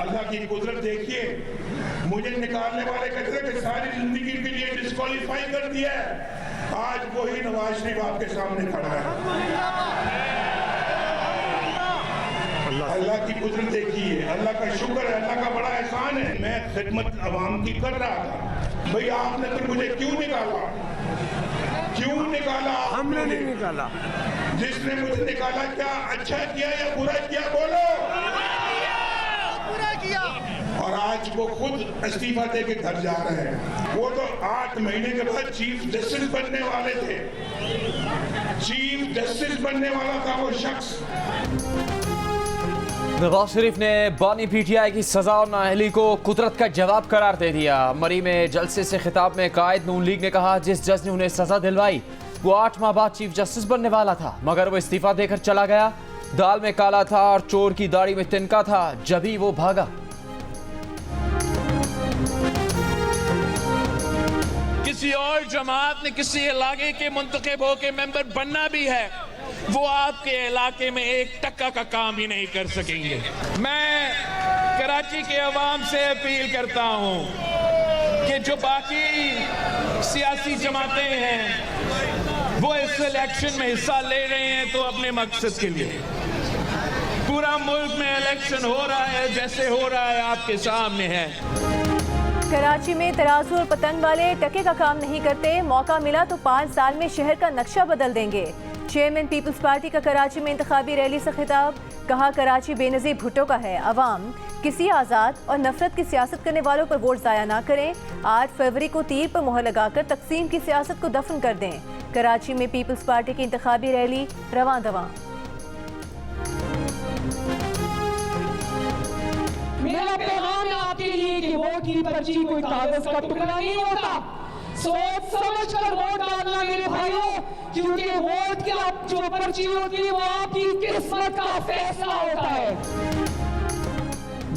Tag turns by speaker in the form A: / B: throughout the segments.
A: अल्लाह की कुदरत देखिए, मुझे निकालने वाले कहते कि सारी जिंदगी के लिए डिस्क्वालीफाई कर दिया है, आज वही नवाज शरीफ आपके सामने खड़ा है। अल्लाह की कुदरत देखिए, अल्लाह का शुक्र है, अल्लाह का बड़ा एहसान है। मैं खिदमत अवाम की कर रहा था। भाई आपने फिर मुझे क्यों निकाला? क्यों निकाला?
B: हमने नहीं निकाला।
A: जिसने मुझे निकाला क्या अच्छा किया या बुरा किया? बोलो।
C: बुरा किया।
A: और आज वो खुद इस्तीफा दे के घर जा रहे हैं। वो तो 8 महीने के बाद चीफ जस्टिस बनने वाले थे। चीफ जस्टिस बनने वाला था वो शख्स।
D: नवाज शरीफ ने बानी पीटीआई की सजा और नाअहली को कुदरत का जवाब करार दे दिया। मरी में जलसे से खिताब में कायद नून लीग ने कहा जिस जज ने उन्हें सजा दिलवाई वो 8 माह बाद चीफ जस्टिस बनने वाला था, मगर वो इस्तीफा देकर चला गया। दाल में काला था और चोर की दाढ़ी में तिनका था, जभी वो भागा।
E: किसी और जमात ने किसी इलाके के मुंतखब होकर मेंबर बनना भी है, वो आपके इलाके में 1 टक्का का काम ही नहीं कर सकेंगे। मैं कराची के अवाम से अपील करता हूं कि जो बाकी सियासी जमातें हैं वो इस इलेक्शन में हिस्सा ले रहे हैं तो अपने मकसद के लिए। पूरा मुल्क में इलेक्शन हो रहा है, जैसे हो रहा है आपके सामने है।
F: कराची में तराजू और पतंग वाले टके का काम नहीं करते, मौका मिला तो 5 साल में शहर का नक्शा बदल देंगे। चेयरमैन पीपल्स पार्टी का कराची में इंतखाबी रैली से खिताब, कहा कराची बेनजीर भुट्टो का है, अवाम किसी आज़ाद और नफरत की सियासत करने वालों पर वोट ज़ाया ना करें। 8 फरवरी को तीर पर मुहर लगाकर तकसीम की सियासत को दफन कर दें। कराची में पीपल्स पार्टी की इंतखाबी रैली रवां दवां।
G: मेरा पैगाम है आपके लिए कि वोट की पर्ची कोई कागज का टुकड़ा नहीं होता। सोच समझ कर वोट डालना मेरे भाइयों, क्योंकि वोट की जो पर्ची होती है वो आपकी किस्मत का फैसला होता है।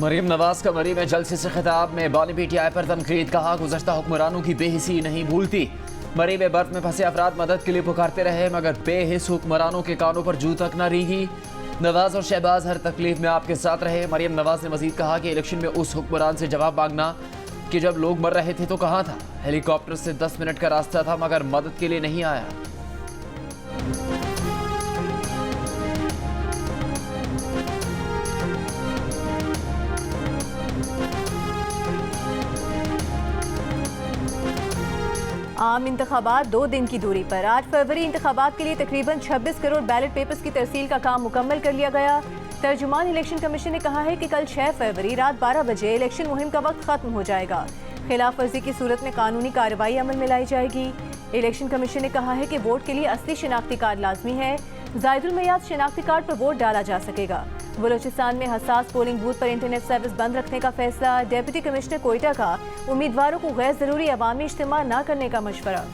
D: मरीम नवाज का मरी में जलसे से खिताब में बानी पीटीआई पर तनकीद, कहा गुज़श्ता हुक्मरानों की बेहिसी नहीं भूलती। मरी में बर्फ में फंसे अफराद मदद के लिए पुकारते रहे, मगर बेहिस हुक्मरानों के कानों पर जू तक न रीगी। नवाज और शहबाज हर तकलीफ में आपके साथ रहे। मरीम नवाज ने मजीद कहा कि इलेक्शन में उस हुक्मरान से जवाब मांगना कि जब लोग मर रहे थे तो कहाँ था, हेलीकॉप्टर से 10 मिनट का रास्ता था मगर मदद के लिए नहीं आया।
F: आम इंतखाबात 2 दिन की दूरी पर 8 फरवरी इंतखाबात के लिए तकरीबन 26 करोड़ बैलेट पेपर्स की तरसील का काम मुकम्मल कर लिया गया। तर्जुमान इलेक्शन कमीशन ने कहा है कि कल 6 फरवरी रात 12 बजे इलेक्शन मुहिम का वक्त खत्म हो जाएगा। खिलाफ वर्जी की सूरत में कानूनी कार्रवाई अमल में लाई जाएगी। इलेक्शन कमीशन ने कहा है कि वोट के लिए असली शनाख्ती कार्ड लाजमी है। जायदुल मयाद शनाख्ती कार्ड पर वोट डाला जा सकेगा। बलूचिस्तान में हसास पोलिंग बूथ पर इंटरनेट सर्विस बंद रखने का फैसला। डिप्टी कमिश्नर कोयटा का उम्मीदवारों को गैर जरूरी अवामी इज्तिमा न करने का मशवरा।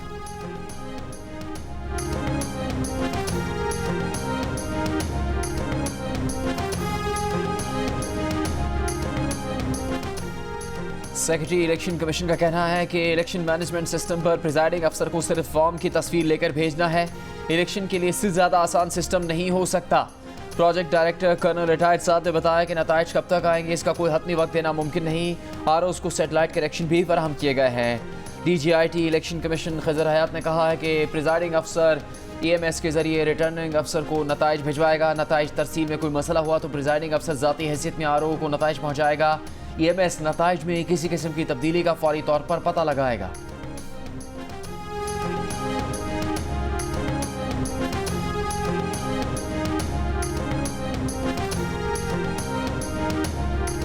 D: सेक्रेटरी इलेक्शन कमीशन का कहना है कि इलेक्शन मैनेजमेंट सिस्टम पर प्रिजाइडिंग अफसर को सिर्फ फॉर्म की तस्वीर लेकर भेजना है। इलेक्शन के लिए इससे ज़्यादा आसान सिस्टम नहीं हो सकता। प्रोजेक्ट डायरेक्टर कर्नल रिटायर्ड साहब ने बताया कि नताइज कब तक आएंगे इसका कोई हतमी वक्त देना मुमकिन नहीं। आरओज़ को सेटेलाइट कनेक्शन भी फराहम किए गए हैं। DGIT इलेक्शन कमीशन खजर हयात ने कहा है कि प्रिजाइडिंग अफसर EMS के जरिए रिटर्निंग अफसर को नताइज भिजवाएगा। नताइज तरसील में कोई मसला हुआ तो प्रिजाइडिंग अफसर ज़ाती हैसियत में RO को नताइज पहुँचाएगा। EMS नताइज में किसी किस्म की तब्दीली का फौरी तौर पर पता लगाएगा।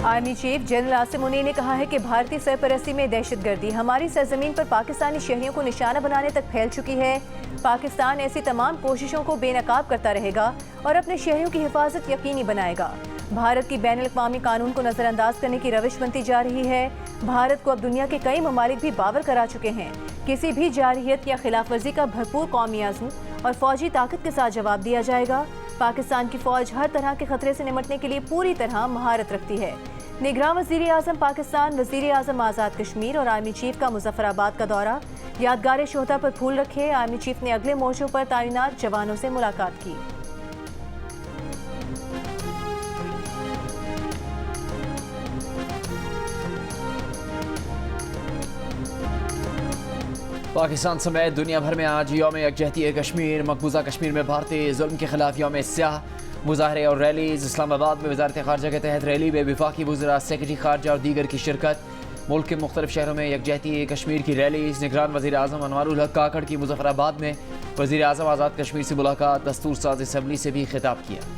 F: Army chief general Asim Munir ने कहा है कि भारतीय सरपरस्ती में दहशतगर्दी हमारी सरजमीन पर पाकिस्तानी शहरियों को निशाना बनाने तक फैल चुकी है। पाकिस्तान ऐसी तमाम कोशिशों को बेनकाब करता रहेगा और अपने शहरियों की हिफाजत यकीनी बनाएगा। भारत की बैनुल-अक़वामी कानून को नज़रअंदाज करने की रविश बनती जा रही है। भारत को अब दुनिया के कई ममालिक भी बावर करा चुके हैं। किसी भी जारहियत या खिलाफ वर्जी का भरपूर कौमी अज़्म और फौजी ताकत के साथ जवाब दिया जाएगा। पाकिस्तान की फौज हर तरह के खतरे से निपटने के लिए पूरी तरह महारत रखती है। निगरान वज़ीर आज़म पाकिस्तान, वज़ीर आज़म आज़ाद कश्मीर और आर्मी चीफ का मुज़फ़्फ़राबाद का दौरा। यादगार शोहदा पर फूल रखे। आर्मी चीफ ने अगले मोर्चों पर तैनात जवानों से मुलाकात की।
D: पाकिस्तान समेत दुनिया भर में आज यौम यकजहती कश्मीर। मकबूजा कश्मीर में भारतीय जुल्म के खिलाफ यौम स्याह मुजाहरे और रैलीज। इस्लामाबाद में वजारत खारजा के तहत रैली में वफाकी वज़रा, सेक्रेटरी खारजा और दीगर की शिरकत। मुल्क के मुख्तलिफ शहरों में यकजहती कश्मीर की रैलीज। निगरान वज़ीर आज़म अनवारुल हक काकड़ की मुजफ्फराबाद में वज़ीर आज़म आज़ाद कश्मीर से मुलाकात। दस्तूर साज असम्बली से भी खिताब किया।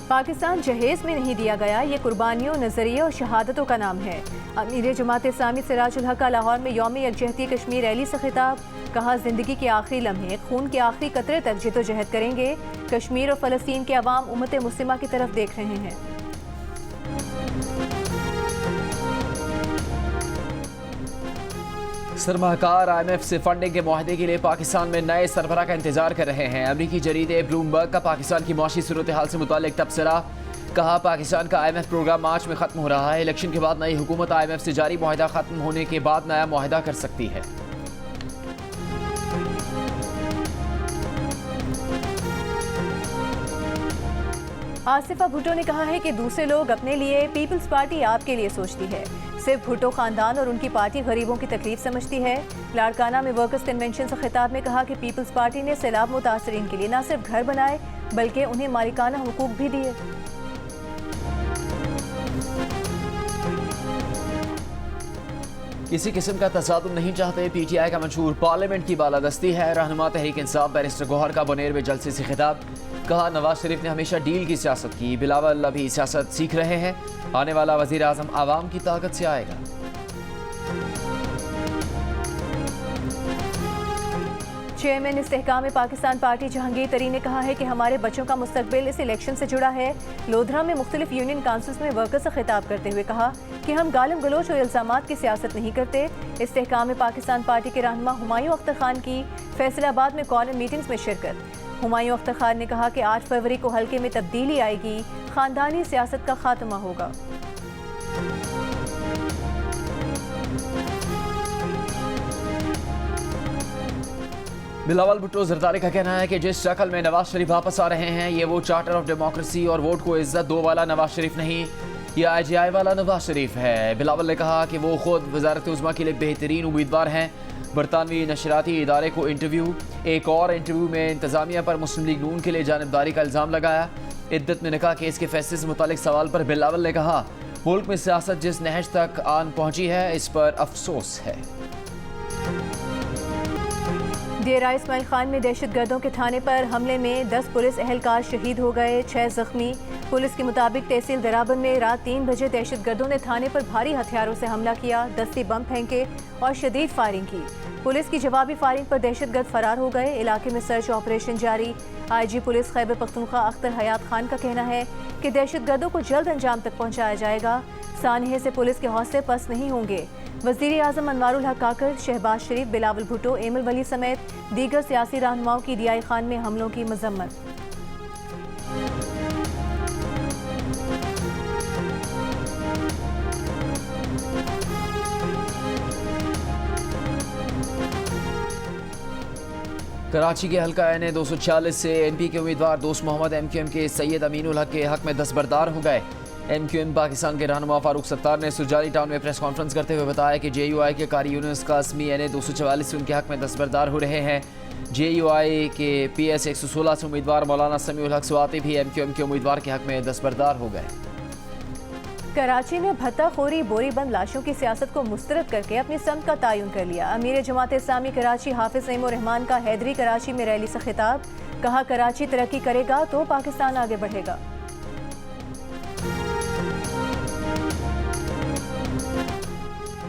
F: पाकिस्तान जहेज में नहीं दिया गया, ये कुर्बानियों, नजरिए और शहादतों का नाम है। अमीर जमात इस्लामी सिराजुल हक का लाहौर में यौम यकजहती कश्मीर रैली से खिताब। कहा, जिंदगी के आखिरी लम्हे, खून के आखिरी कतरे तक जिद्दोजहद करेंगे। कश्मीर और फलस्तीन के अवाम उम्मत मुस्लिमा की तरफ देख रहे हैं।
D: सरमाकार IMF से फंडिंग के मुआहदे के लिए पाकिस्तान में नए सरबराह का इंतजार कर रहे हैं। अमरीकी जरीदे ब्लूमबर्ग का पाकिस्तान की मौशी सूरत हाल से मुतालिक तबसरा। कहा, पाकिस्तान का IMF प्रोग्राम मार्च में खत्म हो रहा है। इलेक्शन के बाद नई हुकूमत IMF से जारी मुआहदा खत्म होने के बाद नया मुआहदा कर सकती है।
F: आसिफा भुट्टो ने कहा है कि दूसरे लोग अपने लिए, पीपल्स पार्टी आपके लिए सोचती है। सिर्फ भुट्टो खानदान और उनकी पार्टी गरीबों की तकलीफ समझती है। लाड़काना में वर्कर्स कन्वेंशन से खिताब में कहा कि पीपल्स पार्टी ने सैलाब मुतासरीन के लिए न सिर्फ घर बनाए बल्कि उन्हें मालिकाना हुकूक भी दिए।
D: किसी किस्म का तसादुम नहीं चाहते। PTI का मंशूर पार्लियामेंट की बालादस्ती है। रहनुमा तहरीक इंसाफ बैरिस्टर गौहर का बनेर में जलसे से खिताब। कहा, नवाज शरीफ ने हमेशा डील की सियासत की, बिलावल अभी सियासत सीख रहे हैं। आने वाला वजीर आजम आवाम की ताकत से आएगा।
F: चेयरमैन इस्तेहकाम पाकिस्तान पार्टी जहांगीर तरीन ने कहा है कि हमारे बच्चों का मुस्तकबिल इस इलेक्शन से जुड़ा है। लोधरा में मुख्तलिफ यूनियन काउंसिल्स में वर्कर्स से खिताब करते हुए कहा कि हम गालिम गलोच और इल्जामात की सियासत नहीं करते। इस्तेहकाम पाकिस्तान पार्टी के रहनुमा हुमायूं अख्तर खान की फैसलाबाद में कॉर्नर मीटिंग्स में शिरकत। हुमायूं अख्तर खान ने कहा कि 8 फरवरी को हल्के में तब्दीली आएगी, खानदानी सियासत का खात्मा होगा।
D: बिलावल भुट्टो जरदारी का कहना है कि जिस शक्ल में नवाज शरीफ वापस आ रहे हैं, ये वो चार्टर ऑफ डेमोक्रेसी और वोट को इज्जत दो वाला नवाज शरीफ नहीं, ये IGI वाला नवाज शरीफ है। बिलावल ने कहा कि वो खुद वजारत उज़्मा के लिए बेहतरीन उम्मीदवार हैं। बरतानवी नशराती इदारे को इंटरव्यू। एक और इंटरव्यू में इंतजामिया पर मुस्लिम लीग नून के लिए जानिबदारी का इल्ज़ाम लगाया। इद्दत में निकाह केस के फैसले से मुतालिक सवाल पर बिलावल ने कहा, मुल्क में सियासत जिस नहज तक आन पहुंची है, इस पर अफसोस है।
F: डेरा इस्माइल खान में दहशतगर्दों के थाने पर हमले में 10 पुलिस एहलकार शहीद हो गए, 6 जख्मी। पुलिस के मुताबिक तहसील दराबन में रात 3 बजे दहशतगर्दों ने थाने पर भारी हथियारों से हमला किया, दस्ती बम फेंके और शदीद फायरिंग की। पुलिस की जवाबी फायरिंग पर दहशतगर्द फरार हो गए। इलाके में सर्च ऑपरेशन जारी। IG पुलिस खैबर पख्तूनख्वा अख्तर हयात खान का कहना है कि दहशतगर्दों को जल्द अंजाम तक पहुँचाया जाएगा। सानहे से पुलिस के हौसले पस्त नहीं होंगे। वज़ीर आज़म अनवारुल हक काकड़, शहबाज शरीफ, बिलावल भुट्टो, एमल वली समेत दीगर सियासी रहनुमाओं की DI खान में हमलों की मजम्मत।
D: कराची के हल्का NA 246 से NP के उम्मीदवार दोस्त मोहम्मद MQM के सैयद अमीनुल हक के हक में दस्तबरदार हो गए। MQM पाकिस्तान के रहनुमा फारूक सत्तार ने सुजाली टाउन में प्रेस कॉन्फ्रेंस करते हुए बताया कि JUI के कारी यूनुस कासमी NA 244 से उनके हक में दस्तबरदार हो रहे हैं। JUI के PS 116 से उम्मीदवार मौलाना समीउल हक स्वाति भी MQM के उम्मीदवार के हक में दस्तबरदार हो गए।
F: कराची में भत्ताखोरी, बोरीबंद लाशों की सियासत को मुस्तरद करके अपनी समत का तयन कर लिया। अमीर जमात इस्लामी कराची हाफिज नईमुर रहमान का हैदरी कराची में रैली से खिताब। कहा, कराची तरक्की करेगा तो पाकिस्तान आगे बढ़ेगा।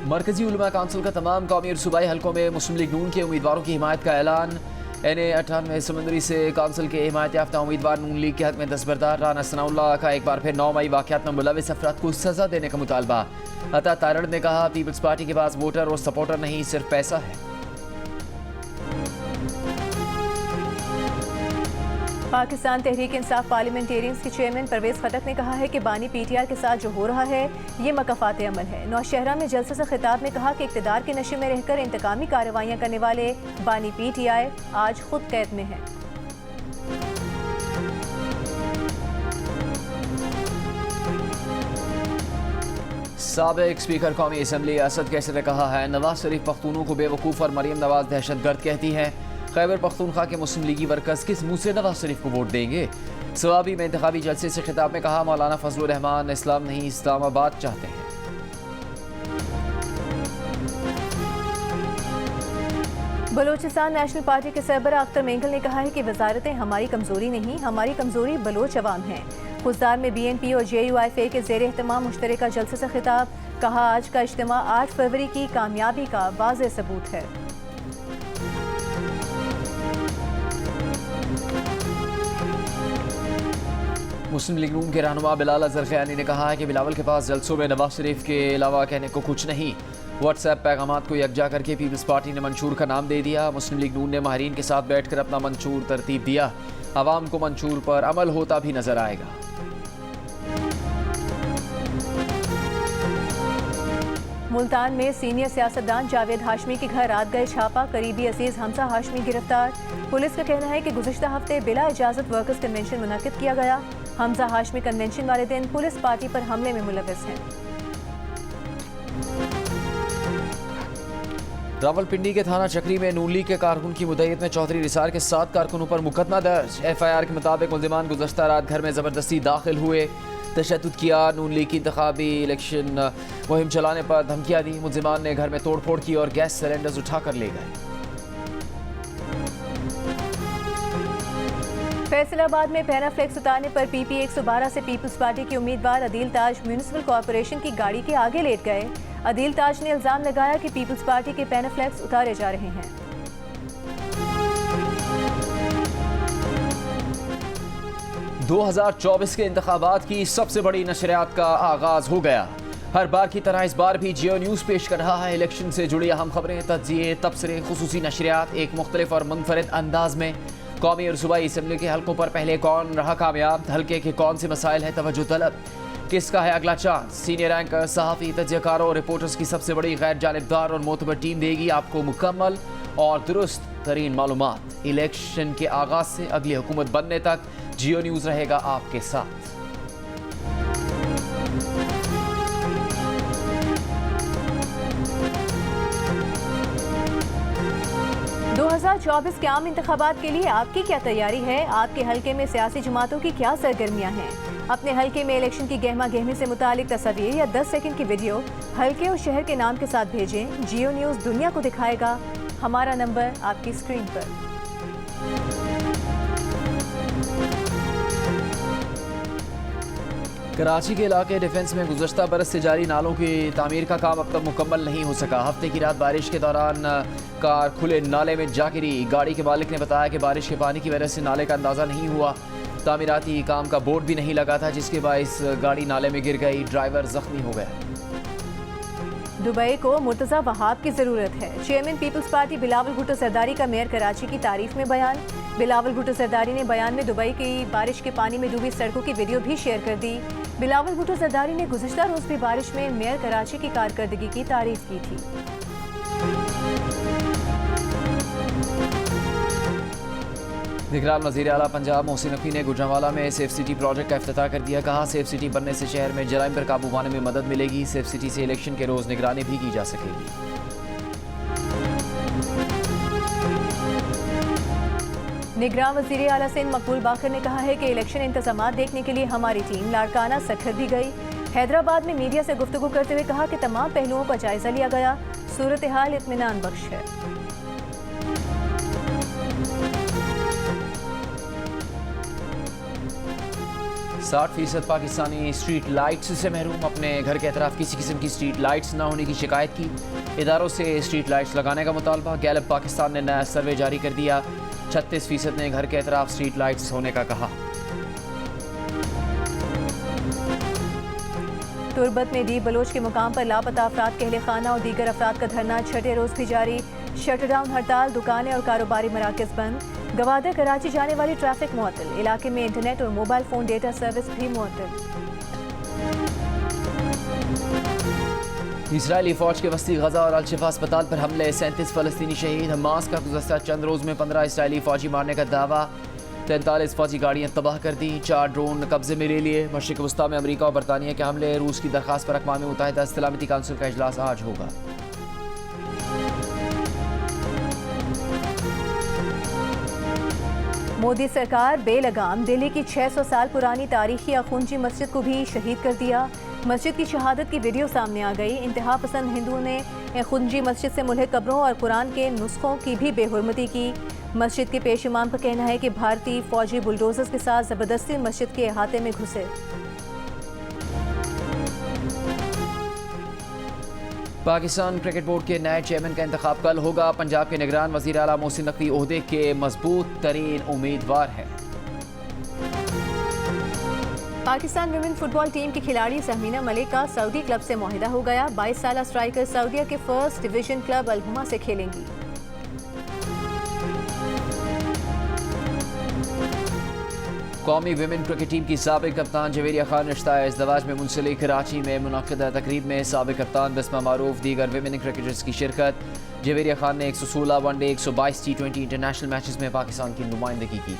D: मरकजी उलमा काउंसिल का तमाम कौमी और सूबाई हलकों में मुस्लिम लीग नून के उम्मीदवारों की हिमायत का ऐलान। NA 98 समंदरी से काउंसिल के हिमायत याफ्ता उम्मीदवार नून लीग के हक में दस्तबरदार। राना सनाउल्लाह का एक बार फिर 9 मई वाक़यात में मुलविस अफराद को सजा देने का मुतालबा। अता तारड़ ने कहा, पीपल्स पार्टी के पास वोटर और सपोर्टर नहीं, सिर्फ पैसा है।
F: पाकिस्तान तहरीक इंसाफ पार्लियामेंटेरियंस के चेयरमैन परवेज खटक ने कहा है कि बानी PTI के साथ जो हो रहा है ये मकफात अमल है। नौशहरा में जलसे से खिताब में कहा कि इक़्तिदार के नशे में रहकर इंतकामी कार्रवाइयाँ करने वाले बानी PTI आज खुद कैद में हैं।
D: साबिक स्पीकर कौमी असम्बली असद कैसर ने कहा है नवाज शरीफ पख्तूनों को बेवकूफ़ और मरीम नवाज दहशतगर्द कहती हैं। खैबर पख्तूनख्वा के मुस्लिम लीगी वर्कर्स किस मुंह से नवाज शरीफ को वोट देंगे। सवाबी में इंतखाबी जलसे से खिताब में कहा मौलाना फजलुर रहमान इस्लाम नहीं इस्लामाबाद चाहते हैं।
F: बलूचिस्तान नेशनल पार्टी के सरबराह अख्तर मेंगल ने कहा है कि वजारतें हमारी कमजोरी नहीं, हमारी कमजोरी बलोच अवाम है। खुजदार में BNP और JUIFA के ज़ेर एहतमाम मुश्तरका जलसे से खिताब, कहा आज का इज्तिमा 8 फरवरी की कामयाबी का वाज़ेह सबूत है।
D: मुस्लिम लीग नून के रहनुमा बिलाल अजहर खयानी ने कहा है कि बिलावल के पास जलसों में नवाज शरीफ के अलावा कहने को कुछ नहीं। व्हाट्सएप पैगामात को यकजा करके पीपल्स पार्टी ने मंशूर का नाम दे दिया। मुस्लिम लीग नून ने माहिरीन के साथ बैठकर अपना मंशूर तरतीब दिया। आवाम को मंशूर पर अमल होता भी नजर आएगा।
F: मुल्तान में सीनियर सियासतदान जावेद हाशमी के घर रात गए छापा, करीबी अजीज हमजा हाशमी गिरफ्तार। पुलिस का कहना है कि गुज़िश्ता हफ्ते बिला इजाजत वर्कर्स कन्वेंशन मुनक्किद किया गया। हमजा हाशमी कन्वेंशन वाले दिन पुलिस पार्टी पर हमले में मुलविस हैं।
D: रावलपिंडी के थाना चक्री में नून लीग के कारकुन की मुद्दत में चौधरी रिसार के 7 कारकुनों पर मुकदमा दर्ज। FIR के मुताबिक मुल्जिमान गुज़श्ता रात घर में ज़बरदस्ती दाखिल हुए, तशद्दुद किया, नून लीग की इंतखाबी इलेक्शन मुहिम चलाने पर धमकियां दी। मुल्जिमान ने घर में तोड़फोड़ की और गैस सिलेंडर्स उठाकर ले गए।
F: फैसलाबाद में पैनाफ्लेक्स उतारने पर PP 112 से पीपल्स पार्टी के उम्मीदवार अदील ताज म्यूनिसिपल कॉरपोरेशन की गाड़ी के आगे लेट गए। अदील ताज ने इल्जाम लगाया कि पीपल्स पार्टी के पैनाफ्लेक्स उतारे जा रहे हैं।
D: – 2024 के इंतखाबात की सबसे बड़ी नशरियात का आगाज हो गया। हर बार की तरह इस बार भी जियो न्यूज़ पेश कर रहा है इलेक्शन से जुड़ी अहम खबरें, तज्जिए, तबसरे, खुसूसी नशरियात एक मुख्तलिफ और मुनफरिद अंदाज में। कौमी और सूबाई असम्बली के हल्कों पर पहले कौन रहा कामयाब, हल्के के कौन से मसाइल है तवज्जो तलब, किसका है अगला चांस। सीनियर एंकर, सहाफ़ी, तज्जियाकारों और रिपोर्टर्स की सबसे बड़ी गैर जानिबदार और मोतबर टीम देगी आपको मुकम्मल और दुरुस्त तरीन मालूमात। इलेक्शन के आगाज से अगली हुकूमत बनने तक जियो न्यूज़ रहेगा आपके साथ।
F: – 2024 के आम इंतखाबात के लिए आपकी क्या तैयारी है? आपके हल्के में सियासी जमातों की क्या सरगर्मियां हैं? अपने हल्के में इलेक्शन की गहमा गहमी से मुतालिक तस्वीर या 10 सेकंड की वीडियो हल्के और शहर के नाम के साथ भेजें। जियो न्यूज़ दुनिया को दिखाएगा। हमारा नंबर आपकी स्क्रीन पर।
D: कराची के इलाके डिफेंस में गुज़श्ता बरस से जारी नालों की तामीर का काम अब तक मुकम्मल नहीं हो सका। हफ्ते की रात बारिश के दौरान कार खुले नाले में जा गिरी। गाड़ी के मालिक ने बताया कि बारिश के पानी की वजह से नाले का अंदाज़ा नहीं हुआ। तामीराती काम का बोर्ड भी नहीं लगा था, जिसके बाइस गाड़ी नाले में गिर गई, ड्राइवर जख्मी हो गया।
F: दुबई को मुर्तज़ा वहाब की ज़रूरत है। चेयरमैन पीपल्स पार्टी बिलावल भुट्टो सरदारी का मेयर कराची की तारीफ में बयान। बिलावल भुट्टो सरदारी ने बयान में दुबई की बारिश के पानी में डूबी सड़कों की वीडियो भी शेयर कर दी। बिलावल भुट्टो सरदारी ने गुज़श्ता रोज़ भी बारिश में मेयर कराची की कारकर्दगी की तारीफ की थी।
D: निगरान वज़ीर आला पंजाब मोहसिन नकवी ने गुजरांवाला में सेफ सिटी प्रोजेक्ट का इफ्तिताह कर दिया। कहा सेफ सिटी बनने से शहर में जराइम पर काबू पाने में मदद मिलेगी। सेफ सिटी से इलेक्शन के रोज़ निगरानी भी की जा सकेगी।
F: निगरान वज़ीर आला सिंध मकबूल बाकर ने कहा है कि इलेक्शन इंतजामात देखने के लिए हमारी टीम लाड़काना सखर भी गई। हैदराबाद में मीडिया से गुफ्तगू करते हुए कहा कि तमाम पहलुओं का जायजा लिया गया। सूरत हाल इत्मीनान बख्श है। %60
D: पाकिस्तानी स्ट्रीट लाइट्स से महरूम। अपने घर के अतराफ किसी किस्म की स्ट्रीट लाइट्स न होने की शिकायत की। इदारों से स्ट्रीट लाइट्स लगाने का मुतालबा। गैलप पाकिस्तान ने नया सर्वे जारी कर दिया। 36% ने घर के अतराफ स्ट्रीट लाइट्स होने का कहा। तुर्बत में डी बलोच के मुकाम पर लापता अफराद के अहले खाना और दीगर अफराद का धरना छठे रोज भी जारी। शटडाउन हड़ताल, दुकानें और कारोबारी मराकज़ बंद। गवादर कराची जाने वाली ट्रैफिक मुअत्तल। इलाके में इंटरनेट और मोबाइल फ़ोन डेटा सर्विस भी मुअत्तल। इजरायली फ़ौज के वस्ती गजा और अल-शिफा अस्पताल पर हमले। 37 फ़लस्तीनी शहीद। हमास का गुज़श्ता चंद रोज़ में 15 इजरायली फ़ौजी मारने का दावा। 43 फौजी गाड़ियां तबाह कर दी, 4 ड्रोन कब्जे में ले लिए। मशरिक वस्ता में अमेरिका और बरतानिया के हमले, रूस की दरखास्त पर अक़वाम मुत्तहिदा सलामती काउंसिल का इजलास आज होगा।
F: मोदी सरकार बेलगाम दिल्ली की 600 साल पुरानी तारीखी अखुंजी मस्जिद को भी शहीद कर दिया। मस्जिद की शहादत की वीडियो सामने आ गई। इंतहा पसंद हिंदुओं ने अखुंजी मस्जिद से मुल्हिक कब्रों और कुरान के नुस्खों की भी बेहुरमती की। मस्जिद के पेश इमाम का कहना है कि भारतीय फौजी बुलडोजर्स के साथ जबरदस्ती मस्जिद के अहाते में घुसे।
D: पाकिस्तान क्रिकेट बोर्ड के नए चेयरमैन का इंतखाब कल होगा। पंजाब के निगरान वज़ीर आला मोहसिन नकवी ओहदे के मजबूत तरीन उम्मीदवार हैं।
F: पाकिस्तान विमेन फुटबॉल टीम की खिलाड़ी सहमीना मलिक का सऊदी क्लब से मुआहिदा हो गया। 22 साला स्ट्राइकर सऊदीया के फर्स्ट डिवीजन क्लब अल-हुमा से खेलेंगी।
D: कौमी विमेन क्रिकेट टीम की साबिक कप्तान जवेरिया खान रिश्ता इज़्दवाज में मुंसलिक। कराची में मुनक़िदा तकरीब में साबिक कप्तान बिस्मा मारूफ दीगर विमेन क्रिकेटर्स की शिरकत। जवेरिया खान ने 116 वनडे 122 T20 इंटरनेशनल मैचेस में पाकिस्तान की नुमाइंदगी की।